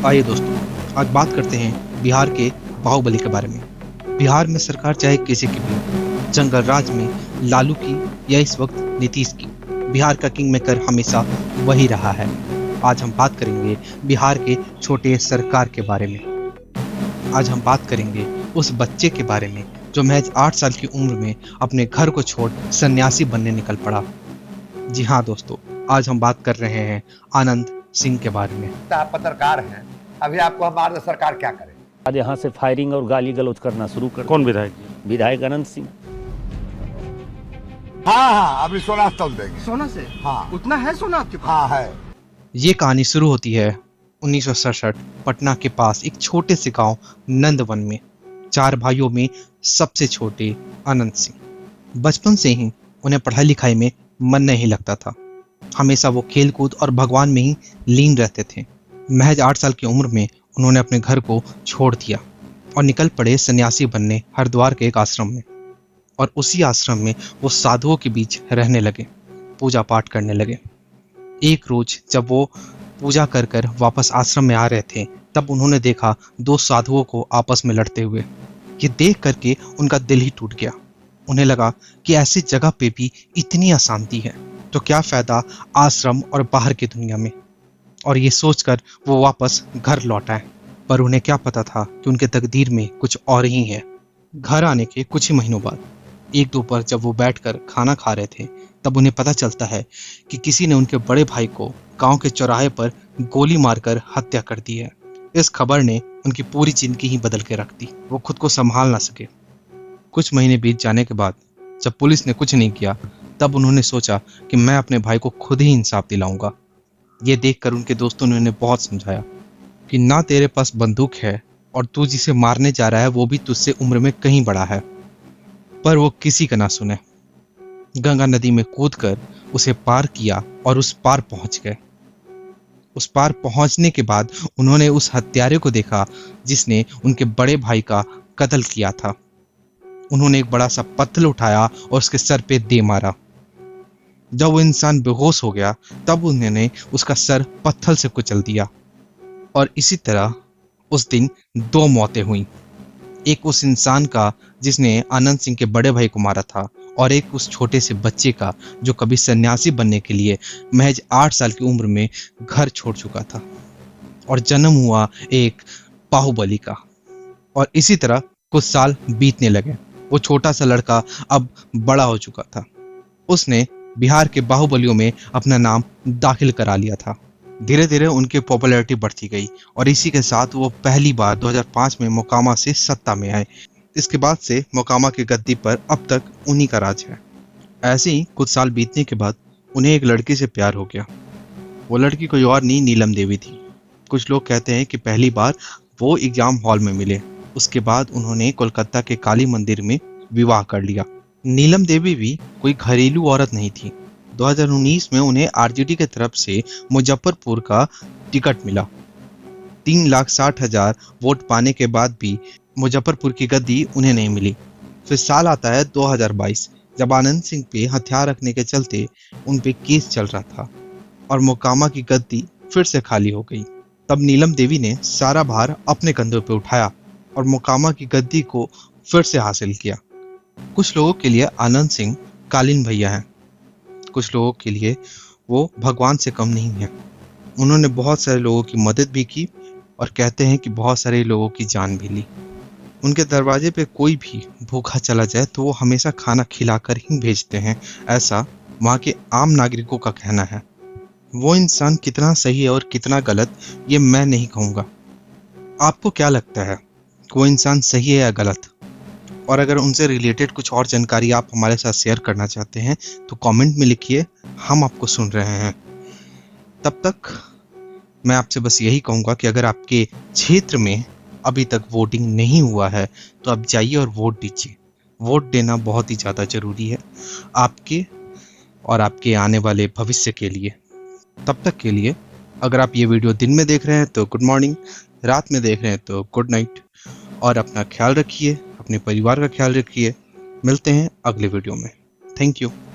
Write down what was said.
आइए दोस्तों, आज बात करते हैं बिहार के बाहुबली के बारे में। बिहार में सरकार चाहे किसी की भी हो, जंगल राज में लालू की या इस वक्त नीतीश की, बिहार का किंग मेकर हमेशा वही रहा है। आज हम बात करेंगे बिहार के छोटे सरकार के बारे में। आज हम बात करेंगे उस बच्चे के बारे में जो महज 8 साल की उम्र में अपने घर को छोड़ सन्यासी बनने निकल पड़ा। जी हाँ दोस्तों, आज हम बात कर रहे हैं आनंद सिंह के बारे में। आप पत्रकार हैं, अभी आपको हमारे सरकार क्या करे? आज यहाँ से फायरिंग और गाली गलौज करना शुरू कर। कौन विधायक जी? विधायक अनंत सिंह। हाँ, अभी सोना तोल देंगे। सोना से? हाँ, उतना है सोना आपके पास? हाँ है। ये कहानी शुरू होती है 1967 पटना के पास एक छोटे से गांव नंदवन में। 4 भाइयों में सबसे छोटे अनंत सिंह। बचपन से ही उन्हें पढ़ाई लिखाई में मन नहीं लगता था। हमेशा वो खेलकूद और भगवान में ही लीन रहते थे। महज 8 साल की उम्र में उन्होंने अपने घर को छोड़ दिया और निकल पड़े सन्यासी बनने हरिद्वार के एक आश्रम में। और उसी आश्रम में वो साधुओं के बीच रहने लगे, पूजा पाठ करने लगे। एक रोज जब वो पूजा कर कर वापस आश्रम में आ रहे थे, तब उन्होंने देखा 2 साधुओं को आपस में लड़ते हुए। ये देख करके उनका दिल ही टूट गया। उन्हें लगा कि ऐसी जगह पे भी इतनी अशांति है तो क्या फायदा आश्रम और बाहर की दुनिया में। और ये सोचकर वो वापस घर लौट आए। पर उन्हें क्या पता था कि उनके तकदीर में कुछ और ही है। घर आने के कुछ ही महीनों बाद एक दोपहर जब वो बैठकर खाना खा रहे थे, तब उन्हें पता चलता है कि किसी ने उनके बड़े भाई को गांव के चौराहे पर गोली मारकर हत्या कर दी है। इस खबर ने उनकी पूरी जिंदगी ही बदल के रख दी। वो खुद को संभाल ना सके। कुछ महीने बीत जाने के बाद जब पुलिस ने कुछ नहीं किया, तब उन्होंने सोचा कि मैं अपने भाई को खुद ही इंसाफ दिलाऊंगा। ये देखकर उनके दोस्तों ने उन्हें बहुत समझाया कि ना तेरे पास बंदूक है और तू जिसे मारने जा रहा है वो भी तुझसे उम्र में कहीं बड़ा है। पर वो किसी का ना सुने। गंगा नदी में कूदकर उसे पार किया और उस पार पहुंच गए। उस पार पहुंचने के बाद उन्होंने उस हत्यारे को देखा जिसने उनके बड़े भाई का कत्ल किया था। उन्होंने एक बड़ा सा पत्थर उठाया और उसके सर पे दे मारा। जब वो इंसान बेहोश हो गया, तब उन्होंने उसका सर पत्थर से कुचल दिया। और इसी तरह उस दिन 2 मौतें हुई। एक उस इंसान का जिसने आनंद सिंह के बड़े भाई को मारा था, और एक उस छोटे से बच्चे का जो कभी सन्यासी बनने के लिए महज 8 साल की उम्र में घर छोड़ चुका था। और जन्म हुआ एक बाहुबली का। और इसी तरह कुछ साल बीतने लगे। वो छोटा सा लड़का अब बड़ा हो चुका था। उसने बिहार के बाहुबलियों में अपना नाम दाखिल करा लिया था। धीरे धीरे उनकी पॉपुलैरिटी बढ़ती गई और इसी के साथ वो पहली बार 2005 में मोकामा से सत्ता में आए। इसके बाद से मोकामा की गद्दी पर अब तक उन्हीं का राज है। ऐसे ही कुछ साल बीतने के बाद उन्हें एक लड़की से प्यार हो गया। वो लड़की कोई और नहीं, नीलम देवी थी। कुछ लोग कहते हैं कि पहली बार वो एग्जाम हॉल में मिले, उसके बाद उन्होंने कोलकाता के काली मंदिर में विवाह कर लिया। नीलम देवी भी कोई घरेलू औरत नहीं थी। 2019 में उन्हें आरजेडी की तरफ से मुजफ्फरपुर का टिकट मिला। 3,60,000 वोट पाने के बाद भी मुजफ्फरपुर की गद्दी उन्हें नहीं मिली। फिर साल आता है 2022, जब आनंद सिंह पे हथियार रखने के चलते उन पे केस चल रहा था और मोकामा की गद्दी फिर से खाली हो गई। तब नीलम देवी ने सारा भार अपने कंधों पे उठाया और मोकामा की गद्दी को फिर से हासिल किया। कुछ लोगों के लिए आनंद सिंह कालीन भैया हैं, कुछ लोगों के लिए वो भगवान से कम नहीं है। उन्होंने बहुत सारे लोगों की मदद भी की और कहते हैं कि बहुत सारे लोगों की जान भी ली। उनके दरवाजे पे कोई भी भूखा चला जाए तो वो हमेशा खाना खिलाकर ही भेजते हैं, ऐसा वहाँ के आम नागरिकों का कहना है। वो इंसान कितना सही है और कितना गलत, ये मैं नहीं कहूँगा। आपको क्या लगता है, वो इंसान सही है या गलत? और अगर उनसे रिलेटेड कुछ और जानकारी आप हमारे साथ शेयर करना चाहते हैं तो कमेंट में लिखिए, हम आपको सुन रहे हैं। तब तक मैं आपसे बस यही कहूँगा कि अगर आपके क्षेत्र में अभी तक वोटिंग नहीं हुआ है तो आप जाइए और वोट दीजिए। वोट देना बहुत ही ज़्यादा ज़रूरी है आपके और आपके आने वाले भविष्य के लिए। तब तक के लिए अगर आप ये वीडियो दिन में देख रहे हैं तो गुड मॉर्निंग, रात में देख रहे हैं तो गुड नाइट। और अपना ख्याल रखिए, अपने परिवार का ख्याल रखिए। मिलते हैं अगले वीडियो में। Thank you.